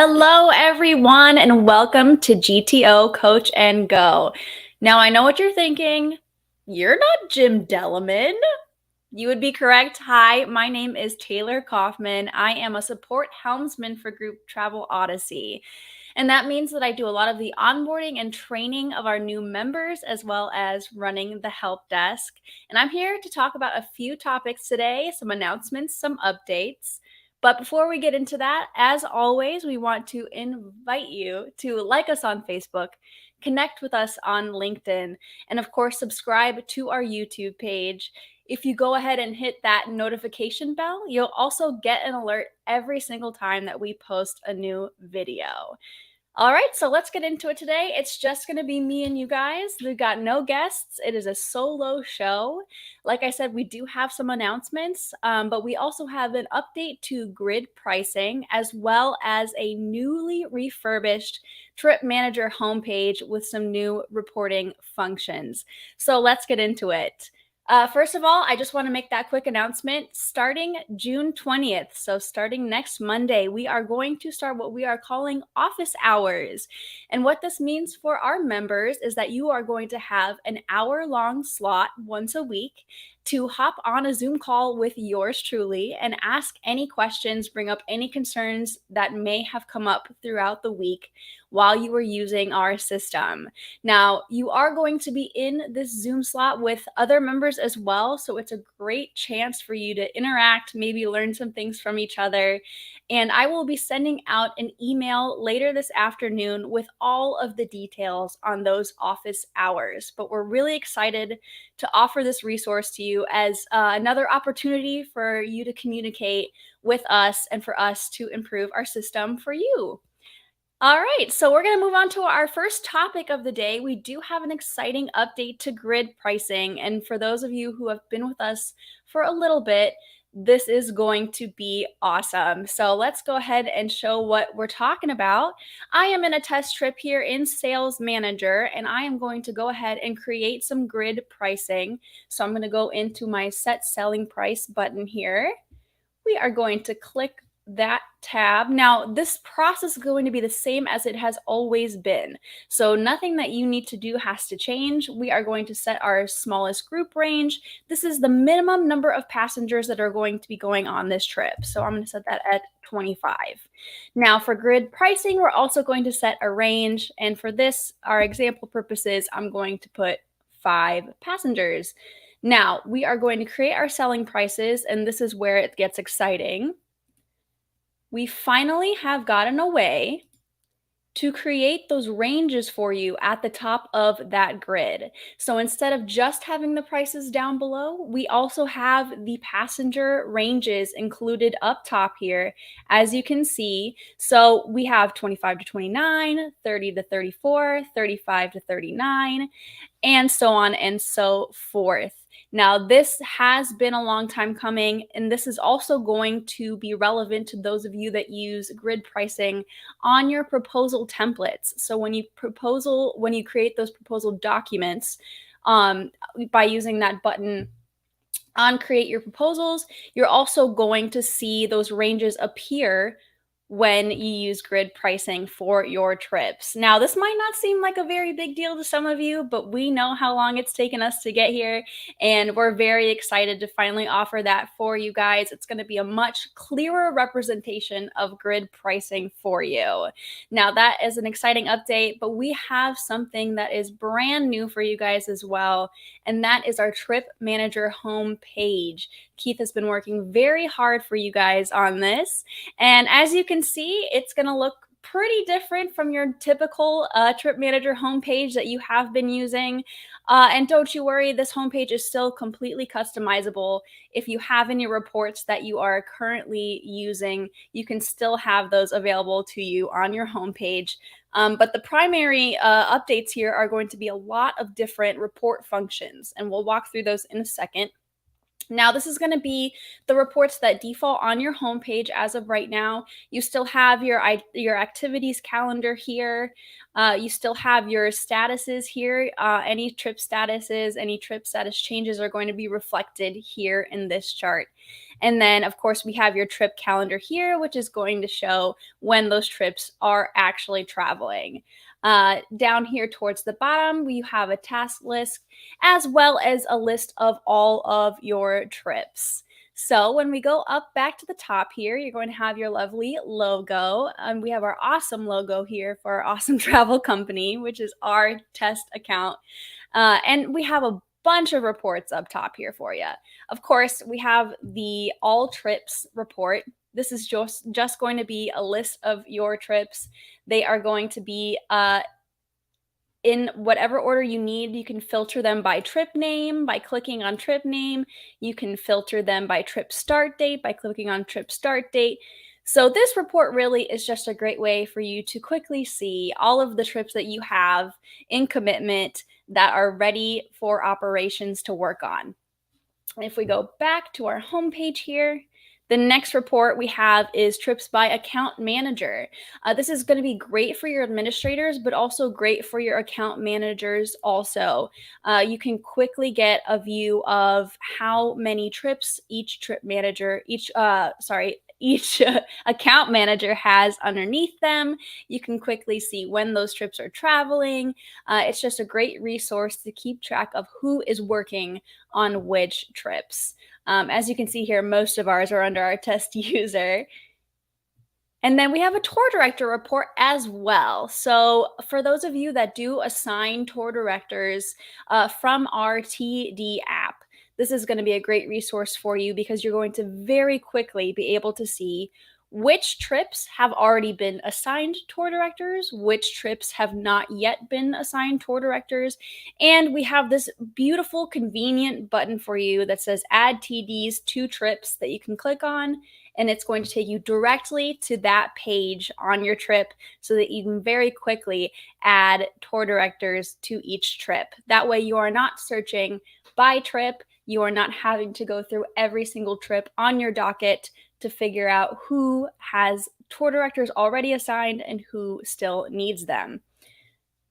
Hello, everyone, and welcome to GTO Coach and Go. Now, I know what you're thinking. You're not Jim Delaman. You would be correct. Hi, my name is Taylor Kaufman. I am a support helmsman for Group Travel Odyssey. And that means that I do a lot of the onboarding and training of our new members, as well as running the help desk. And I'm here to talk about a few topics today, some announcements, some updates. But before we get into that, as always, we want to invite you to like us on Facebook, connect with us on LinkedIn, and of course, subscribe to our YouTube page. If you go ahead and hit that notification bell, you'll also get an alert every single time that we post a new video. All right, so let's get into it today. It's just going to be me and you guys. We've got no guests. It is a solo show. Like I said, we do have some announcements, but we also have an update to grid pricing, as well as a newly refurbished Trip Manager homepage with some new reporting functions. So let's get into it. First of all, I just want to make that quick announcement. Starting June 20th, so starting next Monday, we are going to start what we are calling office hours. And what this means for our members is that you are going to have an hour-long slot once a week to hop on a Zoom call with yours truly and ask any questions, bring up any concerns that may have come up throughout the week while you were using our system. Now, you are going to be in this Zoom slot with other members as well, so it's a great chance for you to interact, maybe learn some things from each other. And I will be sending out an email later this afternoon with all of the details on those office hours. But we're really excited to offer this resource to you as another opportunity for you to communicate with us and for us to improve our system for you. All right, so we're going to move on to our first topic of the day. We do have an exciting update to grid pricing. And for those of you who have been with us for a little bit, this is going to be awesome. So let's go ahead and show what we're talking about. I am in a test trip here in Sales Manager, and I am going to go ahead and create some grid pricing. So I'm going to go into my Set Selling Price button here. We are going to click that tab. Now, this process is going to be the same as it has always been. So nothing that you need to do has to change. We are going to set our smallest group range. This is the minimum number of passengers that are going to be going on this trip. So I'm going to set that at 25. Now for grid pricing, we're also going to set a range. And for this, our example purposes, I'm going to put 5 passengers. Now, we are going to create our selling prices, and this is where it gets exciting. We finally have gotten a way to create those ranges for you at the top of that grid. So instead of just having the prices down below, we also have the passenger ranges included up top here, as you can see. So we have 25 to 29, 30 to 34, 35 to 39, and so on and so forth. Now, this has been a long time coming, and this is also going to be relevant to those of you that use grid pricing on your proposal templates. So when you create those proposal documents, by using that button on Create Your Proposals, you're also going to see those ranges appear when you use grid pricing for your trips. Now, this might not seem like a very big deal to some of you, but we know how long it's taken us to get here, and we're very excited to finally offer that for you guys. It's going to be a much clearer representation of grid pricing for you. Now, that is an exciting update, but we have something that is brand new for you guys as well, and that is our Trip Manager homepage. Keith has been working very hard for you guys on this, and as you can see, it's going to look pretty different from your typical Trip Manager homepage that you have been using. And don't you worry, this homepage is still completely customizable. If you have any reports that you are currently using, you can still have those available to you on your homepage. But the primary updates here are going to be a lot of different report functions, and we'll walk through those in a second. Now, this is going to be the reports that default on your homepage as of right now. You still have your activities calendar here. You still have your statuses here. Any trip statuses, any trip status changes are going to be reflected here in this chart. And then, of course, we have your trip calendar here, which is going to show when those trips are actually traveling. Down here towards the bottom, we have a task list as well as a list of all of your trips. So when we go up back to the top here, you're going to have your lovely logo. We have our awesome logo here for our awesome travel company, which is our test account. And we have a bunch of reports up top here for you. Of course, we have the all trips report. This is just going to be a list of your trips. They are going to be in whatever order you need. You can filter them by trip name by clicking on trip name. You can filter them by trip start date by clicking on trip start date. So this report really is just a great way for you to quickly see all of the trips that you have in commitment that are ready for operations to work on. If we go back to our homepage here, the next report we have is trips by account manager. This is going to be great for your administrators, but also great for your account managers also. You can quickly get a view of how many trips each account manager has underneath them. You can quickly see when those trips are traveling. It's just a great resource to keep track of who is working on which trips. As you can see here, most of ours are under our test user. And then we have a tour director report as well. So for those of you that do assign tour directors from our TD app, this is going to be a great resource for you because you're going to very quickly be able to see which trips have already been assigned tour directors, which trips have not yet been assigned tour directors. And we have this beautiful, convenient button for you that says add TDs to trips that you can click on. And it's going to take you directly to that page on your trip so that you can very quickly add tour directors to each trip. That way you are not searching by trip. You are not having to go through every single trip on your docket to figure out who has tour directors already assigned and who still needs them.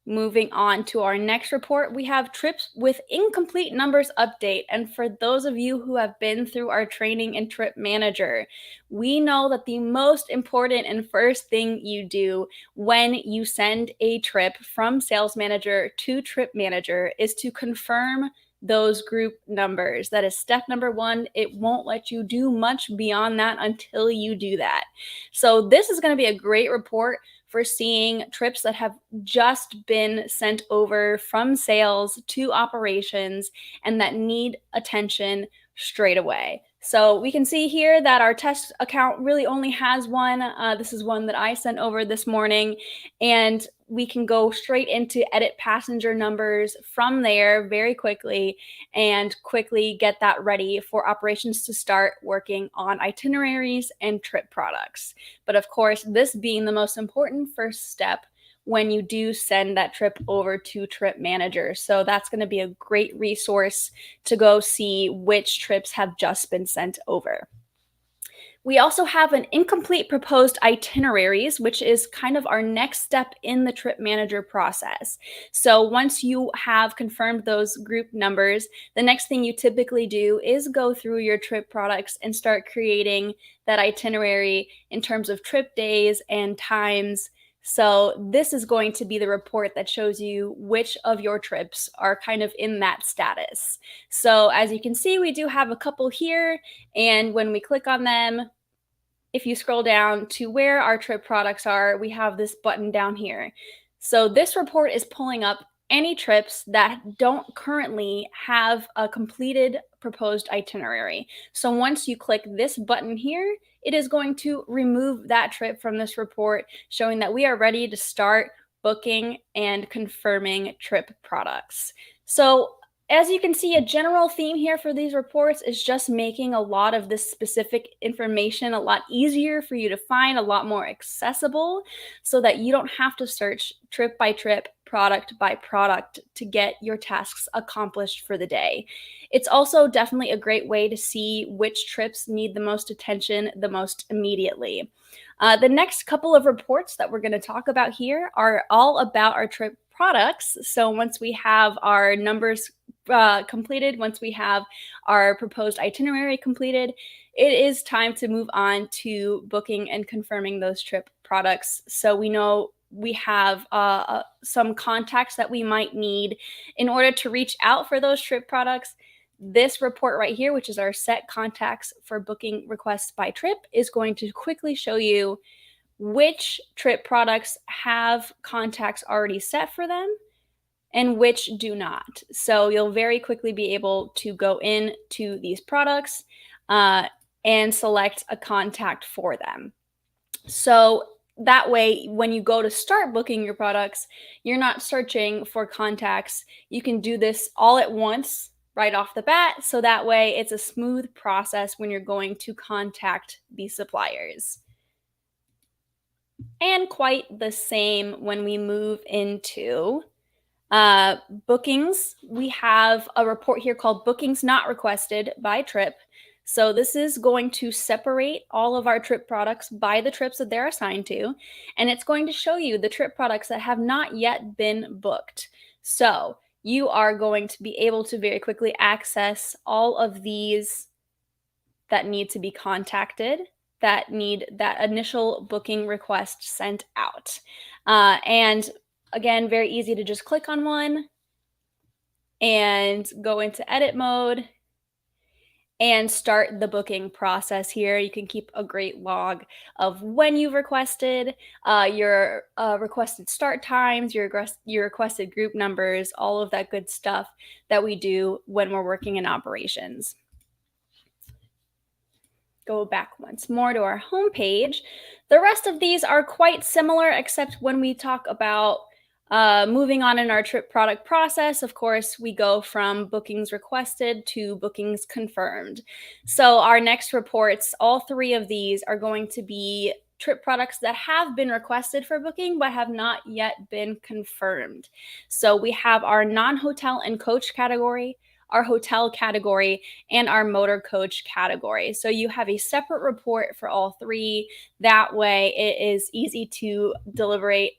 Moving on to our next report, we have trips with incomplete numbers update. And for those of you who have been through our training in Trip Manager, we know that the most important and first thing you do when you send a trip from Sales Manager to Trip Manager is to confirm those group numbers. That is step number one. It won't let you do much beyond that until you do that. So this is going to be a great report for seeing trips that have just been sent over from sales to operations and that need attention straight away. So we can see here that our test account really only has one. This is one that I sent over this morning, and we can go straight into edit passenger numbers from there very quickly and quickly get that ready for operations to start working on itineraries and trip products. But of course, this being the most important first step when you do send that trip over to Trip Manager. So that's going to be a great resource to go see which trips have just been sent over. We also have an incomplete proposed itineraries, which is kind of our next step in the Trip Manager process. So once you have confirmed those group numbers, the next thing you typically do is go through your trip products and start creating that itinerary in terms of trip days and times. So this is going to be the report that shows you which of your trips are kind of in that status. So as you can see, we do have a couple here, and when we click on them, if you scroll down to where our trip products are, we have this button down here. So this report is pulling up any trips that don't currently have a completed proposed itinerary. So once you click this button here, it is going to remove that trip from this report, showing that we are ready to start booking and confirming trip products. So as you can see, a general theme here for these reports is just making a lot of this specific information a lot easier for you to find, a lot more accessible, so that you don't have to search trip by trip, product by product to get your tasks accomplished for the day. It's also definitely a great way to see which trips need the most attention the most immediately. The next couple of reports that we're going to talk about here are all about our trip products. So once we have our numbers completed, once we have our proposed itinerary completed, it is time to move on to booking and confirming those trip products. So we know we have some contacts that we might need in order to reach out for those trip products. This report right here, which is our set contacts for booking requests by trip, is going to quickly show you which trip products have contacts already set for them and which do not. So you'll very quickly be able to go into these products and select a contact for them. So that way, when you go to start booking your products, you're not searching for contacts. You can do this all at once right off the bat. So that way, it's a smooth process when you're going to contact these suppliers. And quite the same when we move into bookings. We have a report here called Bookings Not Requested by Trip. So this is going to separate all of our trip products by the trips that they're assigned to, and it's going to show you the trip products that have not yet been booked. So you are going to be able to very quickly access all of these that need to be contacted, that need that initial booking request sent out. And again, very easy to just click on one and go into edit mode and start the booking process here. You can keep a great log of when you've requested, your requested start times, your requested group numbers, all of that good stuff that we do when we're working in operations. Go back once more to our homepage. The rest of these are quite similar, except when we talk about moving on in our trip product process, of course, we go from bookings requested to bookings confirmed. So our next reports, all three of these are going to be trip products that have been requested for booking but have not yet been confirmed. So we have our non-hotel and coach category, our hotel category, and our motor coach category. So you have a separate report for all three. That way it is easy to deliberate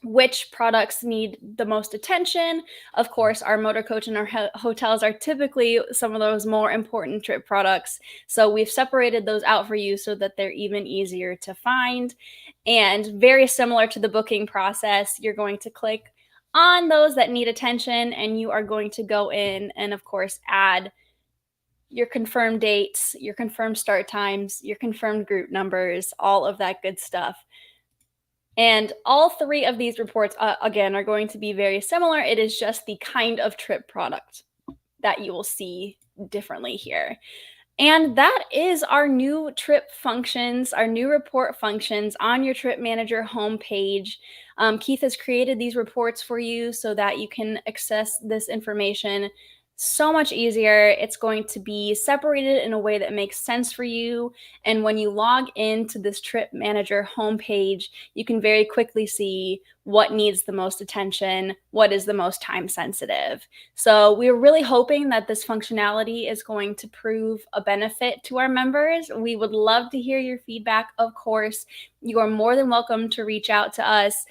which products need the most attention. Of course, our motor coach and our hotels are typically some of those more important trip products. So we've separated those out for you so that they're even easier to find. And very similar to the booking process, you're going to click on those that need attention, and you are going to go in and, of course, add your confirmed dates, your confirmed start times, your confirmed group numbers, all of that good stuff. And all three of these reports, again, are going to be very similar. It is just the kind of trip product that you will see differently here. And that is our new trip functions, our new report functions on your Trip Manager homepage. Keith has created these reports for you so that you can access this information so much easier. It's going to be separated in a way that makes sense for you. And when you log into this Trip Manager homepage, you can very quickly see what needs the most attention, what is the most time sensitive. So we're really hoping that this functionality is going to prove a benefit to our members. We would love to hear your feedback, of course. You are more than welcome to reach out to us.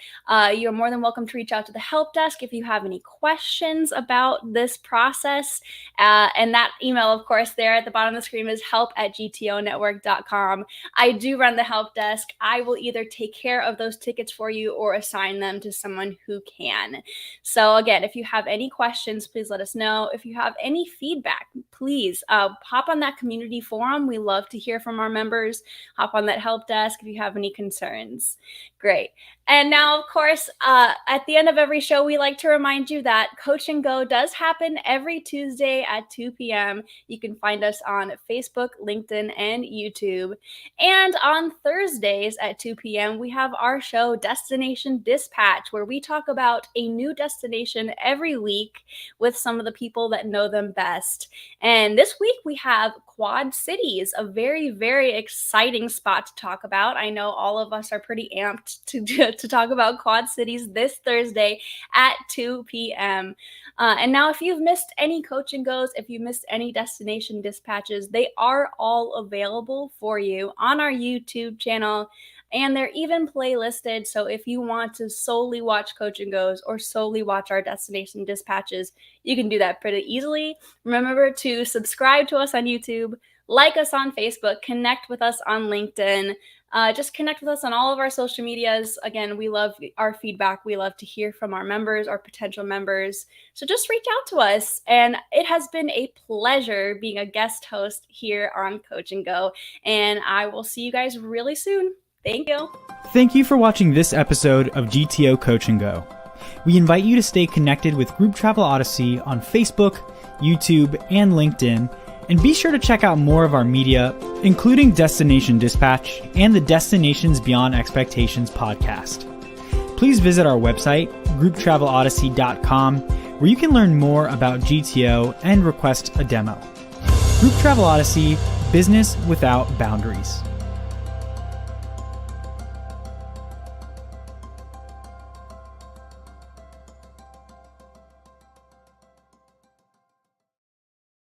You're more than welcome to reach out to the help desk if you have any questions about this process. And that email, of course, there at the bottom of the screen is help@gtonetwork.com. I do run the help desk. I will either take care of those tickets for you or assign them to someone who can. So again, if you have any questions, please let us know. If you have any feedback, please hop on that community forum. We love to hear from our members. Hop on that help desk if you have any concerns. Great. And now, of course, at the end of every show, we like to remind you that Coach and Go does happen every Tuesday at 2 p.m. You can find us on Facebook, LinkedIn, and YouTube. And on Thursdays at 2 p.m., we have our show, Destination Dispatch, where we talk about a new destination every week with some of the people that know them best. And this week, we have Quad Cities, a very, very exciting spot to talk about. I know all of us are pretty amped to talk about Quad Cities this Thursday at 2 p.m. And now if you've missed any Coach and Goes, if you missed any Destination Dispatches, they are all available for you on our YouTube channel. And they're even playlisted. So if you want to solely watch Coach and Go's or solely watch our destination dispatches, you can do that pretty easily. Remember to subscribe to us on YouTube, like us on Facebook, connect with us on LinkedIn. Just connect with us on all of our social medias. Again, we love our feedback. We love to hear from our members, our potential members. So just reach out to us. And it has been a pleasure being a guest host here on Coach and Go. And I will see you guys really soon. Thank you. Thank you for watching this episode of GTO Coach and Go. We invite you to stay connected with Group Travel Odyssey on Facebook, YouTube, and LinkedIn. And be sure to check out more of our media, including Destination Dispatch and the Destinations Beyond Expectations podcast. Please visit our website, grouptravelodyssey.com, where you can learn more about GTO and request a demo. Group Travel Odyssey, business without boundaries.